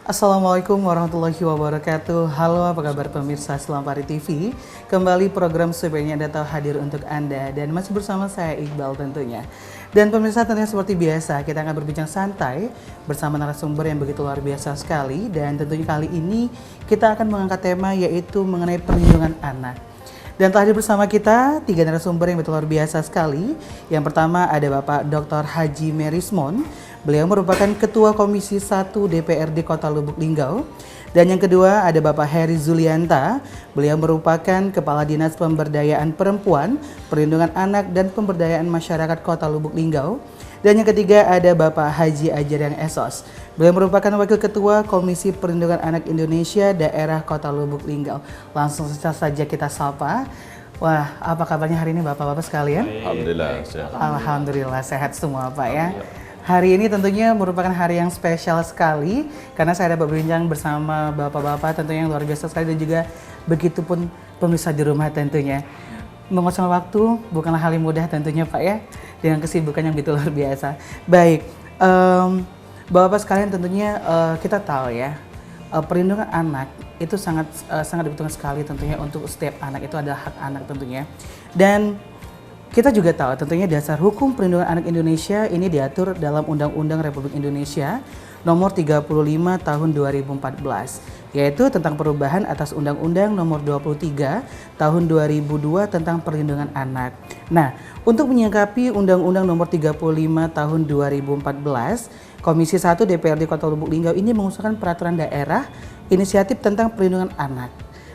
Assalamualaikum warahmatullahi wabarakatuh. Halo, apa kabar pemirsa Selampari TV? Kembali program Sebenarnya Anda Tahu hadir untuk Anda dan masih bersama saya Iqbal tentunya. Dan pemirsa tentunya seperti biasa kita akan berbincang santai bersama narasumber yang begitu luar biasa sekali, dan tentunya kali ini kita akan mengangkat tema yaitu mengenai perlindungan anak. Dan telah hadir bersama kita 3 narasumber yang betul luar biasa sekali. Yang pertama ada Bapak Dr. Haji Merismon. Beliau merupakan Ketua Komisi 1 DPRD Kota Lubuk Linggau. Dan yang kedua ada Bapak Heri Zulianta. Beliau merupakan Kepala Dinas Pemberdayaan Perempuan, Perlindungan Anak dan Pemberdayaan Masyarakat Kota Lubuk Linggau. Dan yang ketiga ada Bapak Haji Ajarian Esos. Beliau merupakan Wakil Ketua Komisi Perlindungan Anak Indonesia Daerah Kota Lubuk Linggau. Langsung saja kita sapa. Wah, apa kabarnya hari ini Bapak-Bapak sekalian? Alhamdulillah sehat. Alhamdulillah sehat semua Pak ya. Hari ini tentunya merupakan hari yang spesial sekali karena saya dapat berbincang bersama bapak-bapak tentunya yang luar biasa sekali, dan juga begitupun pemirsa di rumah tentunya. Mengosongkan waktu bukanlah hal yang mudah tentunya Pak ya, dengan kesibukan yang begitu luar biasa. Baik, bapak-bapak sekalian tentunya kita tahu ya, perlindungan anak itu sangat dibutuhkan sekali tentunya untuk setiap anak, itu adalah hak anak tentunya. Dan kita juga tahu tentunya dasar hukum perlindungan anak Indonesia ini diatur dalam Undang-Undang Republik Indonesia Nomor 35 Tahun 2014, yaitu tentang perubahan atas Undang-Undang Nomor 23 Tahun 2002 tentang perlindungan anak. Nah, untuk menyikapi Undang-Undang Nomor 35 Tahun 2014, Komisi 1 DPRD Kota Lubuk Linggau ini mengusulkan peraturan daerah inisiatif tentang perlindungan anak.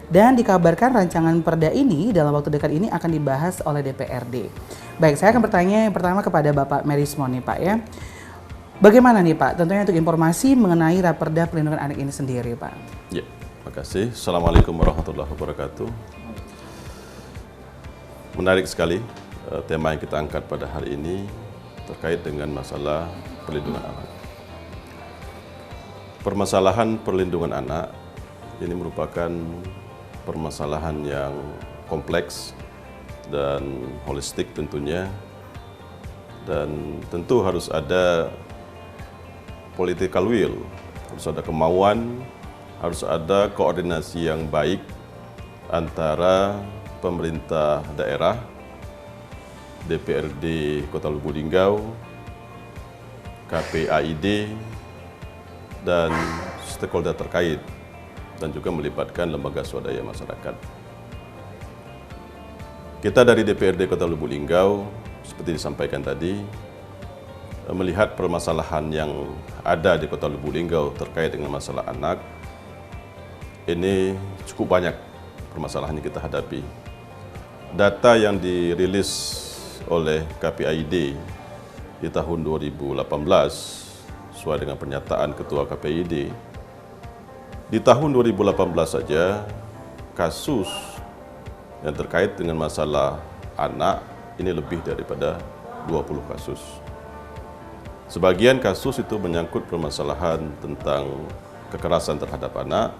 Dan dikabarkan rancangan perda ini dalam waktu dekat ini akan dibahas oleh DPRD. Baik, saya akan bertanya yang pertama kepada Bapak Merismon nih Pak ya. Bagaimana nih Pak tentunya untuk informasi mengenai Raperda Perlindungan Anak ini sendiri Pak? Ya, terima kasih. Assalamualaikum warahmatullahi wabarakatuh. Menarik sekali tema yang kita angkat pada hari ini terkait dengan masalah perlindungan anak. Permasalahan perlindungan anak ini merupakan permasalahan yang kompleks dan holistik tentunya, dan tentu harus ada political will, harus ada kemauan, harus ada koordinasi yang baik antara pemerintah daerah, DPRD Kota Lubuk Linggau, KPAID, dan stakeholder terkait, dan juga melibatkan lembaga swadaya masyarakat. Kita dari DPRD Kota Lubuk Linggau, seperti disampaikan tadi, melihat permasalahan yang ada di Kota Lubuk Linggau terkait dengan masalah anak. Ini cukup banyak permasalahan yang kita hadapi. Data yang dirilis oleh KPAID di tahun 2018, sesuai dengan pernyataan Ketua KPAID, di tahun 2018 saja, kasus yang terkait dengan masalah anak ini lebih daripada 20 kasus. Sebagian kasus itu menyangkut permasalahan tentang kekerasan terhadap anak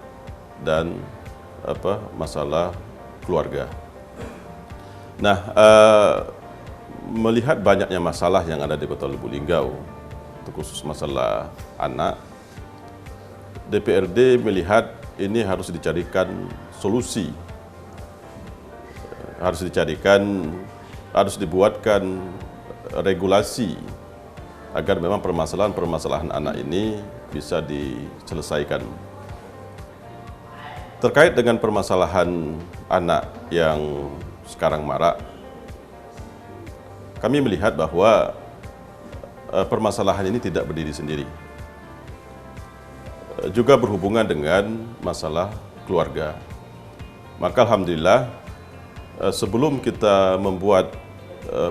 dan masalah keluarga. Nah, melihat banyaknya masalah yang ada di Kota Lubuk Linggau, khusus masalah anak, DPRD melihat ini harus dicarikan solusi, harus dibuatkan regulasi agar memang permasalahan anak ini bisa diselesaikan. Terkait dengan permasalahan anak yang sekarang marak, kami melihat bahwa permasalahan ini tidak berdiri sendiri. Juga berhubungan dengan masalah keluarga. Maka alhamdulillah, sebelum kita membuat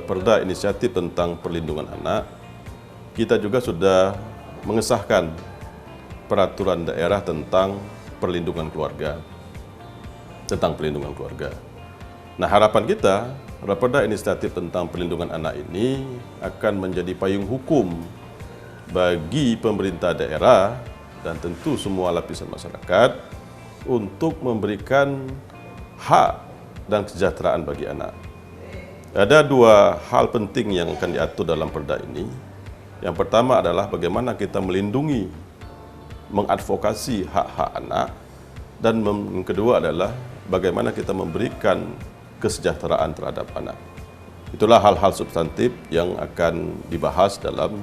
perda inisiatif tentang perlindungan anak, kita juga sudah mengesahkan peraturan daerah tentang perlindungan keluarga. Nah, harapan kita, perda inisiatif tentang perlindungan anak ini akan menjadi payung hukum bagi pemerintah daerah dan tentu semua lapisan masyarakat untuk memberikan hak dan kesejahteraan bagi anak. Ada dua hal penting yang akan diatur dalam perda ini. Yang pertama adalah bagaimana kita melindungi, mengadvokasi hak-hak anak, dan yang kedua adalah bagaimana kita memberikan kesejahteraan terhadap anak. Itulah hal-hal substantif yang akan dibahas dalam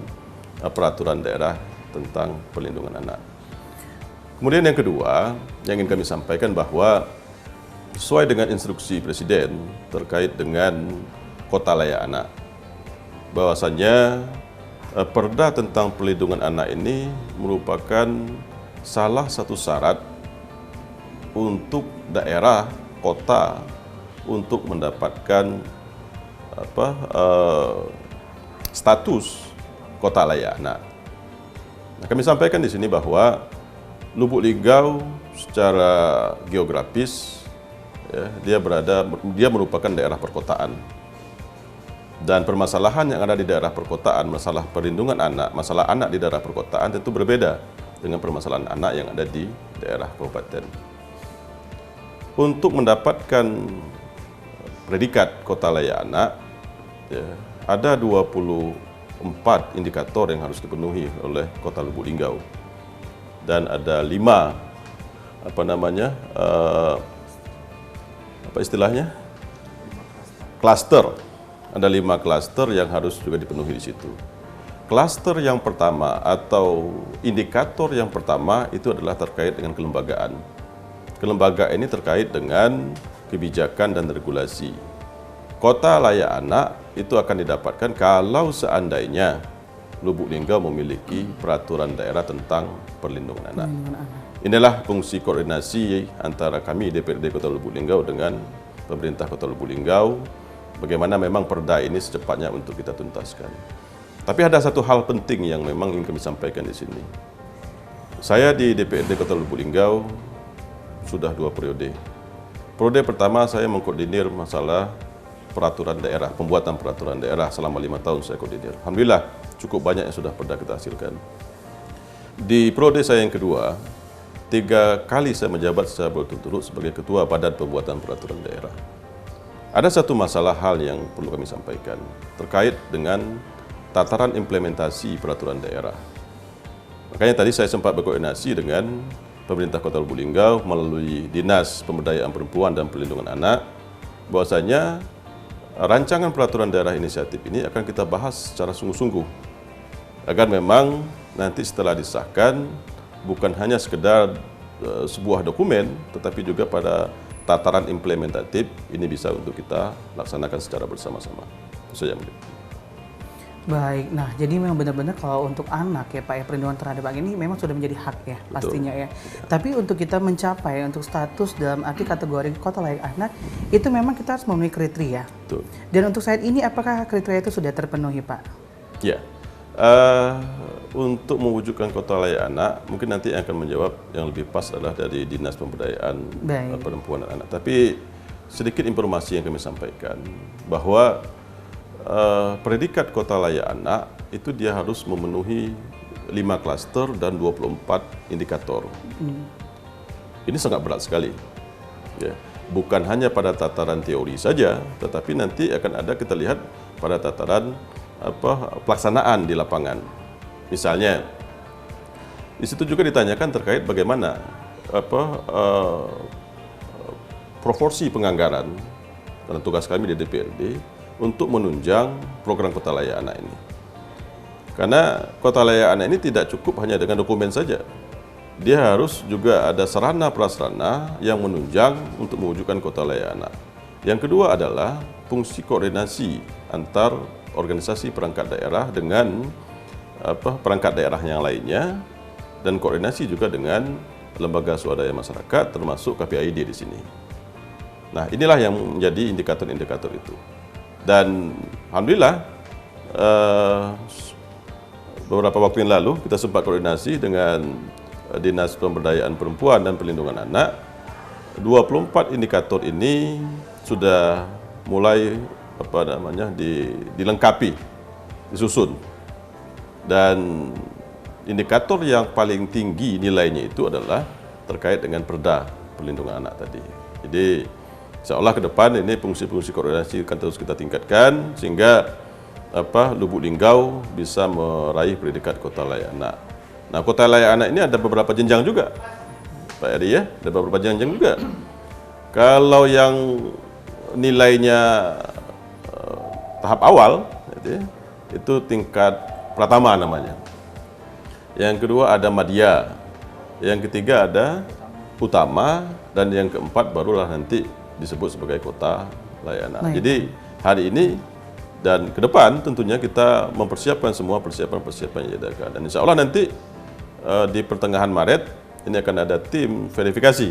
peraturan daerah tentang perlindungan anak. Kemudian yang kedua, yang ingin kami sampaikan bahwa sesuai dengan instruksi Presiden terkait dengan kota layak anak, bahwasanya perda tentang perlindungan anak ini merupakan salah satu syarat untuk daerah, kota, untuk mendapatkan status kota layak anak. Nah, kami sampaikan di sini bahwa Lubuk Linggau secara geografis ya, dia merupakan daerah perkotaan. Dan permasalahan yang ada di daerah perkotaan, masalah perlindungan anak, masalah anak di daerah perkotaan tentu berbeda dengan permasalahan anak yang ada di daerah kabupaten. Untuk mendapatkan predikat kota layak anak, ya, ada 24 indikator yang harus dipenuhi oleh Kota Lubuk Linggau. Dan ada 5 klaster. Ada 5 klaster yang harus juga dipenuhi di situ. Klaster yang pertama atau indikator yang pertama itu adalah terkait dengan kelembagaan. Kelembagaan ini terkait dengan kebijakan dan regulasi. Kota layak anak itu akan didapatkan kalau seandainya Lubuk Linggau memiliki peraturan daerah tentang perlindungan anak. Inilah fungsi koordinasi antara kami DPRD Kota Lubuk Linggau dengan pemerintah Kota Lubuk Linggau. Bagaimana memang perda ini secepatnya untuk kita tuntaskan. Tapi ada satu hal penting yang memang ingin kami sampaikan di sini. Saya di DPRD Kota Lubuk Linggau sudah 2 periode. Periode pertama saya mengkoordinir masalah peraturan daerah, pembuatan peraturan daerah selama 5 tahun saya koordinir. Alhamdulillah cukup banyak yang sudah perda kita hasilkan. Di periode saya yang kedua, 3 kali saya menjabat secara berturut-turut sebagai Ketua Badan Pembuatan Peraturan Daerah. Ada satu masalah hal yang perlu kami sampaikan terkait dengan tataran implementasi peraturan daerah. Makanya tadi saya sempat berkoordinasi dengan pemerintah Kota Lubuk Linggau melalui Dinas Pemberdayaan Perempuan dan Perlindungan Anak, bahwasanya rancangan peraturan daerah inisiatif ini akan kita bahas secara sungguh-sungguh agar memang nanti setelah disahkan bukan hanya sekedar sebuah dokumen, tetapi juga pada tataran implementatif ini bisa untuk kita laksanakan secara bersama-sama. Itu saja. Baik, nah jadi memang benar-benar kalau untuk anak ya Pak ya, perlindungan terhadap anak ini memang sudah menjadi hak ya pastinya ya. Tapi untuk kita mencapai untuk status dalam arti kategori kota layak anak itu memang kita harus memenuhi kriteria. Betul. Dan untuk saat ini apakah kriteria itu sudah terpenuhi Pak? Ya, untuk mewujudkan kota layak anak mungkin nanti yang akan menjawab yang lebih pas adalah dari Dinas Pemberdayaan Perempuan dan Anak. Tapi sedikit informasi yang kami sampaikan bahwa predikat kota layak anak itu dia harus memenuhi 5 klaster dan 24 indikator. Ini sangat berat sekali. Ya. Bukan hanya pada tataran teori saja, tetapi nanti akan ada kita lihat pada tataran pelaksanaan di lapangan. Misalnya, di situ juga ditanyakan terkait bagaimana proporsi penganggaran karena tugas kami di DPRD untuk menunjang program kota layak anak ini. Karena kota layak anak ini tidak cukup hanya dengan dokumen saja. Dia harus juga ada sarana prasarana yang menunjang untuk mewujudkan kota layak anak. Yang kedua adalah fungsi koordinasi antar organisasi perangkat daerah dengan perangkat daerah yang lainnya dan koordinasi juga dengan lembaga swadaya masyarakat termasuk KPID di sini. Nah, inilah yang menjadi indikator-indikator itu. Dan alhamdulillah beberapa waktu yang lalu kita sempat koordinasi dengan Dinas Pemberdayaan Perempuan dan Perlindungan Anak. 24 indikator ini sudah mulai dilengkapi, disusun. Dan indikator yang paling tinggi nilainya itu adalah terkait dengan perda perlindungan anak tadi. Jadi Insya Allah ke depan ini fungsi-fungsi koordinasi akan terus kita tingkatkan sehingga Lubuk Linggau bisa meraih predikat kota layak anak. Nah, kota layak anak ini ada beberapa jenjang juga, Pak Eri ya, ada beberapa jenjang juga. Kalau yang nilainya tahap awal, gitu ya, itu tingkat pratama namanya. Yang kedua ada madya, yang ketiga ada utama, dan yang keempat barulah nanti disebut sebagai kota layak anak. Jadi hari ini dan ke depan tentunya kita mempersiapkan semua persiapan-persiapan yang diadakan. Dan insya Allah nanti di pertengahan Maret ini akan ada tim verifikasi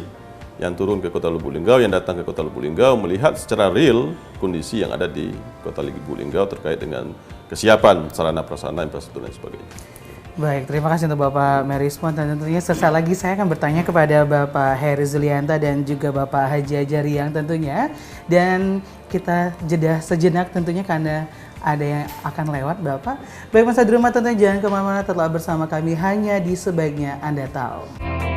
yang turun ke Kota Lubuk Linggau, yang datang ke Kota Lubuk Linggau melihat secara real kondisi yang ada di Kota Lubuk Linggau terkait dengan kesiapan sarana prasarana infrastruktur dan sebagainya. Baik, terima kasih untuk Bapak merespon, dan tentunya sesaat lagi saya akan bertanya kepada Bapak Heri Zulianta dan juga Bapak Haji Ajariang tentunya, dan kita jeda sejenak tentunya karena ada yang akan lewat Bapak. Baik, masa di rumah tentunya jangan kemana-mana, tetap bersama kami hanya di Sebaiknya Anda Tahu.